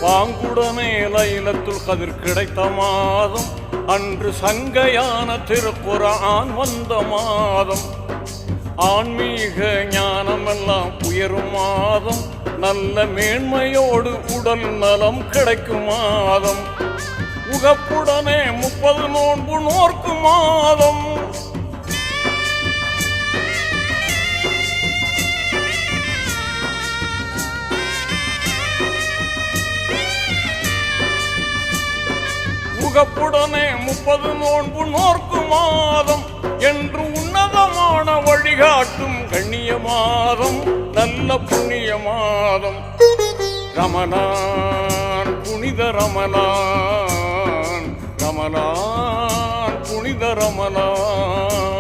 பாங்குடனே லைலத்துல் கதிர் கிடைத்த மாதம், அன்று சங்கையான திருக்குர்ஆன் வந்த மாதம், ஆன்மீக ஞானமெல்லாம் உயரும் மாதம், நல்ல மேன்மையோடு உடல் நலம் கிடைக்கும் மாதம், உகப்புடனே 30 நோன்பு நோர்க்கும் மாதம், உகப்புடனே 30 நோன்பு நோர்க்கும் மாதம் என்று உன்னதமான வழிகாட்டும் கண்ணிய மாதம், நல்ல புண்ணிய மாதம். ரமலான் புனித ரமலான், ரமலான் புனித ரமலான்.